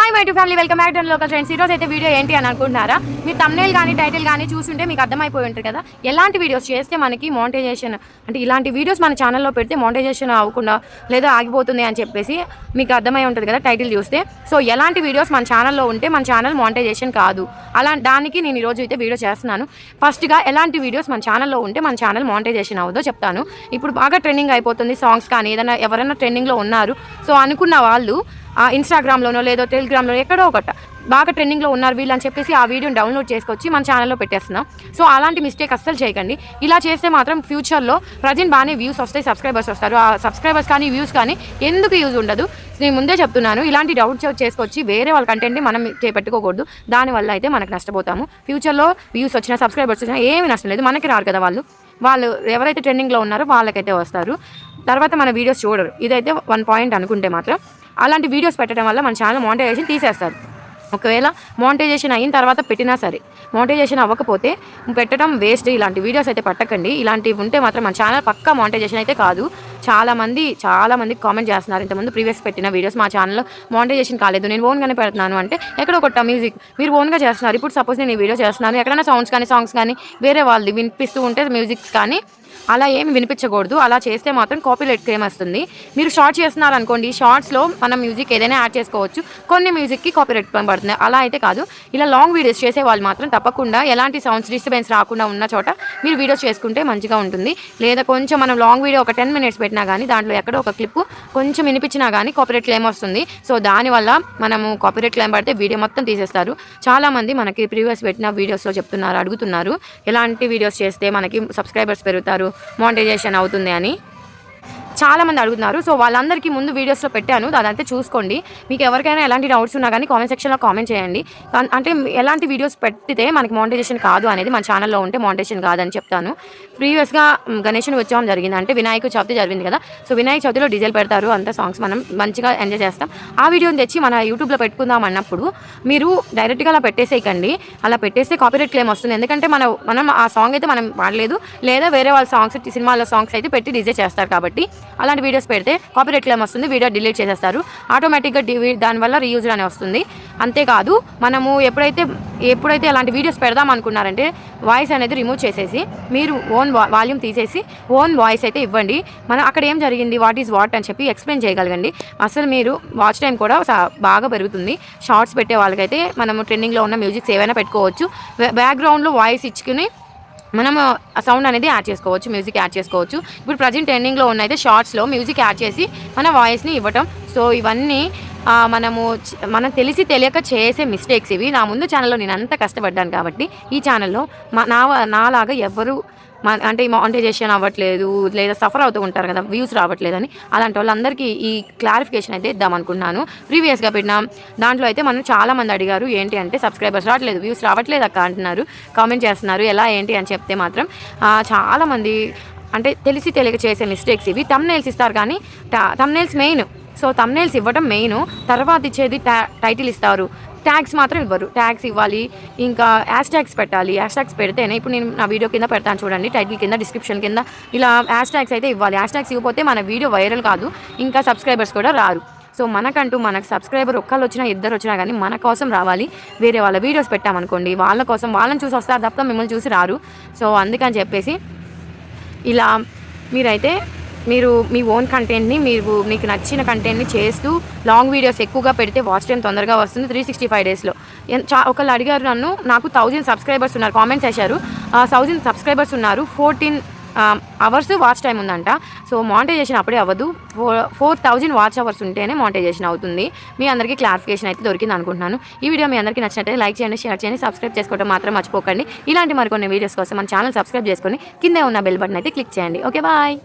Hi my to family, welcome back to local friends. ఈరోజు అయితే video ఏంటి అని అనుకుంటున్నారా? మీ థంబ్నెయిల్ కానీ టైటిల్ కానీ చూస్తుంటే మీకు అర్థమైపోయి ఉంటుంది కదా, ఎలాంటి వీడియోస్ చేస్తే మనకి మోనిటైజేషన్ అంటే ఇలాంటి వీడియోస్ మన ఛానల్లో పెడితే మోనిటైజేషన్ అవ్వకుండా లేదా ఆగిపోతుంది అని చెప్పేసి మీకు అర్థమై ఉంటుంది కదా టైటిల్ చూస్తే. సో ఎలాంటి వీడియోస్ మన ఛానల్లో ఉంటే మన ఛానల్ మోనిటైజేషన్ కాదు, దానికి నేను ఈరోజు అయితే వీడియో చేస్తున్నాను. ఫస్ట్గా ఎలాంటి వీడియోస్ మన ఛానల్లో ఉంటే మన ఛానల్ మోనిటైజేషన్ అవ్వదో చెప్తాను. ఇప్పుడు బాగా ట్రెండింగ్ అయిపోతుంది సాంగ్స్ కానీ ఏదైనా ఎవరైనా ట్రెండింగ్లో ఉన్నారు సో అనుకున్న వాళ్ళు ఇన్స్టాగ్రామ్లోనో లేదో టెలిగ్రామ్లోనో ఎక్కడో ఒకట బాగా ట్రెండింగ్లో ఉన్నారు వీళ్ళు అని చెప్పేసి ఆ వీడియోని డౌన్లోడ్ చేసుకొచ్చి మన ఛానల్లో పెట్టేస్తున్నాం. సో అలాంటి మిస్టేక్ అస్సలు చేయకండి. ఇలా చేస్తే మాత్రం ఫ్యూచర్లో ప్రజెంట్ బాగానే వ్యూస్ వస్తాయి, సబ్స్క్రైబర్స్ వస్తారు. ఆ సబ్స్క్రైబర్స్ కానీ వ్యూస్ కానీ ఎందుకు యూజ్ ఉండదు. నేను ముందే చెప్తున్నాను, ఇలాంటి డౌట్ చేసుకొచ్చి వేరే వాళ్ళ కంటెంట్ని మనం పెట్టుకోకూడదు. దానివల్ల అయితే మనకు నష్టపోతాము. ఫ్యూచర్లో వ్యూస్ వచ్చినా సబ్స్క్రైబర్స్ వచ్చినా ఏమీ నష్టం లేదు, మనకి రారు కదా. వాళ్ళు ఎవరైతే ట్రెండింగ్లో ఉన్నారో వాళ్ళకైతే వస్తారు, తర్వాత మన వీడియోస్ చూడరు. ఇదైతే 1 పాయింట్ అనుకుంటే మాత్రం అలాంటి వీడియోస్ పెట్టడం వల్ల మన ఛానల్ మోనిటైజేషన్ తీసేస్తారు. ఒకవేళ మోనిటైజేషన్ అయిన తర్వాత పెట్టినా సరే, మోనిటైజేషన్ అవ్వకపోతే పెట్టడం వేస్ట్. ఇలాంటి వీడియోస్ అయితే పట్టకండి. ఇలాంటివి ఉంటే మాత్రం మన ఛానల్ పక్కా మోనిటైజేషన్ అయితే కాదు. చాలామంది కామెంట్ చేస్తున్నారు, ఇంతకుముందు ప్రీవియస్ పెట్టిన వీడియోస్ మా ఛానల్లో మోనిటైజేషన్ కాలేదు, నేను ఓన్గానే పెడుతున్నాను అంటే ఎక్కడో కొట్ట మ్యూజిక్ మీరు ఓన్గా చేస్తున్నారు. ఇప్పుడు సపోజ్ నేను ఈ వీడియో చేస్తున్నాను, ఎక్కడైనా సాంగ్స్ కానీ వేరే వాళ్ళది వినిపిస్తూ ఉంటే మ్యూజిక్స్ కానీ అలా ఏమి వినిపించకూడదు. అలా చేస్తే మాత్రం కాపీరైట్ క్లెయిమ్ వస్తుంది. మీరు షార్ట్ చేస్తున్నారు అనుకోండి, షార్ట్స్లో మనం మ్యూజిక్ ఏదైనా యాడ్ చేసుకోవచ్చు, కొన్ని మ్యూజిక్కి కాపీరైట్ పడుతుంది. అలా అయితే కాదు. ఇలా లాంగ్ వీడియోస్ చేసే వాళ్ళు మాత్రం తప్పకుండా ఎలాంటి సౌండ్స్ డిస్టర్బెన్స్ రాకుండా ఉన్న చోట మీరు వీడియోస్ చేసుకుంటే మంచిగా ఉంటుంది. లేదా కొంచెం మనం లాంగ్ వీడియో ఒక 10 minutes పెట్టినా కానీ దాంట్లో ఎక్కడో ఒక క్లిప్ కొంచెం వినిపించినా కానీ కాపీరైట్ క్లెయిమ్ వస్తుంది. సో దానివల్ల మనము కాపీరైట్ క్లెయిమ్ పడితే వీడియో మొత్తం తీసేస్తారు. చాలామంది మనకి ప్రీవియస్ పెట్టిన వీడియోస్లో అడుగుతున్నారు ఎలాంటి వీడియోస్ చేస్తే మనకి సబ్స్క్రైబర్స్ పెరుగుతారు, మోనిటైజేషన్ అవుతుంది అని చాలామంది అడుగుతున్నారు. సో వాళ్ళందరికీ ముందు వీడియోస్లో పెట్టాను, అదంతా చూసుకోండి. మీకు ఎవరికైనా ఎలాంటి డౌట్స్ ఉన్నా కానీ కామెంట్ సెక్షన్లో కామెంట్ చేయండి. అంటే ఎలాంటి వీడియోస్ పెట్టితే మనకి మోనిటైజేషన్ కాదు అనేది మన ఛానల్లో ఉంటే మోనిటైజేషన్ కాదని చెప్తాను. ప్రీవియస్గా గణేశుని ఉత్సవం జరిగింది, అంటే వినాయక చవితి జరిగింది కదా. సో వినాయక చవితిలో డీజేలు పెడతారు, అంతా సాంగ్స్ మనం మంచిగా ఎంజాయ్ చేస్తాం. ఆ వీడియోని తెచ్చి మన యూట్యూబ్లో పెట్టుకుందాం అన్నప్పుడు మీరు డైరెక్ట్గా అలా పెట్టేసేయకండి. అలా పెట్టేస్తే కాపీరైట్ క్లెయిమ్ వస్తుంది. ఎందుకంటే మనం ఆ సాంగ్ అయితే మనం వాడలేదు, లేదా వేరే వాళ్ళ సాంగ్స్ సినిమాలో సాంగ్స్ అయితే పెట్టి డీజే చేస్తారు. కాబట్టి అలాంటి వీడియోస్ పెడితే కాపీరైట్ క్లెయిమ్ వస్తుంది, వీడియో డిలీట్ చేసేస్తారు ఆటోమేటిక్గా. దానివల్ల రీయూజ్ అనే వస్తుంది. అంతేకాదు మనము ఎప్పుడైతే అలాంటి వీడియోస్ పెడదాం అనుకున్నారంటే వాయిస్ అనేది రిమూవ్ చేసేసి మీరు ఓన్ వాల్యూమ్ తీసేసి ఓన్ వాయిస్ అయితే ఇవ్వండి. అక్కడ ఏం జరిగింది, వాట్ ఈజ్ వాట్ అని చెప్పి ఎక్స్ప్లెయిన్ చేయగలగండి. అసలు మీరు వాచ్ టైం కూడా బాగా పెరుగుతుంది. షార్ట్స్ పెట్టే వాళ్ళకైతే మనము ట్రెండింగ్లో ఉన్న మ్యూజిక్స్ ఏవైనా పెట్టుకోవచ్చు, బ్యాక్గ్రౌండ్లో వాయిస్ ఇచ్చుకుని మనము సౌండ్ అనేది యాడ్ చేసుకోవచ్చు, మ్యూజిక్ యాడ్ చేసుకోవచ్చు. ఇప్పుడు ప్రజెంట్ ట్రెండింగ్లో ఉన్నైతే షార్ట్స్లో మ్యూజిక్ యాడ్ చేసి మన వాయిస్ని ఇవ్వటం. సో ఇవన్నీ మనం తెలియక చేసే మిస్టేక్స్ ఇవి. నా ముందు ఛానల్లో నేను అంత కష్టపడ్డాను కాబట్టి ఈ ఛానల్లో నాలాగా ఎవరు అంటే మానిటైజేషన్ అవ్వట్లేదు లేదా సఫర్ అవుతూ ఉంటారు కదా, వ్యూస్ రావట్లేదని, అలాంటి వాళ్ళందరికీ ఈ క్లారిఫికేషన్ అయితే ఇద్దామనుకున్నాను. ప్రీవియస్గా పెట్టిన దాంట్లో అయితే మనం చాలామంది అడిగారు ఏంటి అంటే సబ్స్క్రైబర్స్ రావట్లేదు, వ్యూస్ రావట్లేదు అక్క అంటున్నారు, కామెంట్ చేస్తున్నారు. ఎలా ఏంటి అని చెప్తే మాత్రం చాలామంది అంటే తెలియక చేసే మిస్టేక్స్ ఇవి. థంబ్నెయిల్స్ ఇస్తారు కానీ థంబ్నెయిల్స్ మెయిన్. సో థంబ్నెయిల్స్ ఇవ్వడం మెయిన్, తర్వాత ఇచ్చేది టైటిల్ ఇస్తారు, ట్యాగ్స్ మాత్రం ఇవ్వరు. ట్యాగ్స్ ఇవ్వాలి, ఇంకా హ్యాష్ ట్యాగ్స్ పెట్టాలి. హ్యాష్ ట్యాగ్స్ పెడితేనే ఇప్పుడు నేను నా వీడియో కింద పెడతాను చూడండి, టైటిల్ కింద డిస్క్రిప్షన్ కింద ఇలా హ్యాష్ ట్యాగ్స్ అయితే ఇవ్వాలి. హ్యాష్ ట్యాగ్స్ ఇవ్వకపోతే మన వీడియో వైరల్ కాదు, ఇంకా సబ్స్క్రైబర్స్ కూడా రారు. సో మనకు సబ్స్క్రైబర్ ఒక్కళ్ళు వచ్చినా ఇద్దరు వచ్చినా కానీ మన కోసం రావాలి. వేరే వాళ్ళ వీడియోస్ పెట్టామనుకోండి వాళ్ళ కోసం వాళ్ళని చూసి వస్తారు తప్ప మిమ్మల్ని చూసి రారు. సో అందుకని చెప్పేసి ఇలా మీరు మీ ఓన్ కంటెంట్ని మీకు నచ్చిన కంటెంట్ని చేస్తూ లాంగ్ వీడియోస్ ఎక్కువగా పెడితే వాచ్ టైం తొందరగా వస్తుంది. 365 daysలో ఒకళ్ళు అడిగారు నాకు 1000 సబ్స్క్రైబర్స్ ఉన్నారు, కామెంట్స్ చేశారు. 1000 సబ్స్క్రైబర్స్ ఉన్నారు, 14 hours వాచ్ టైం ఉందంట. సో మానిటైజేషన్ అప్పుడే అవ్వదు, 4000 వాచ్ అవర్స్ ఉంటేనే మానిటైజేషన్ అవుతుంది. మీ అందరికీ క్లారిఫికేషన్ అయితే దొరికింది అనుకుంటున్నాను. ఈ వీడియో మీ అందరికీ నచ్చినట్లయితే లైక్ చేయండి, షేర్ చేయండి, సబ్స్క్రైబ్ చేసుకోవడం మాత్రం మర్చిపోకండి. ఇలాంటి మరికొన్ని వీడియోస్ కోసం మన ఛానల్ సబ్స్క్రైబ్ చేసుకొని కింద ఉన్న బెల్ బటన్ అయితే క్లిక్ చేయండి. Okay bye.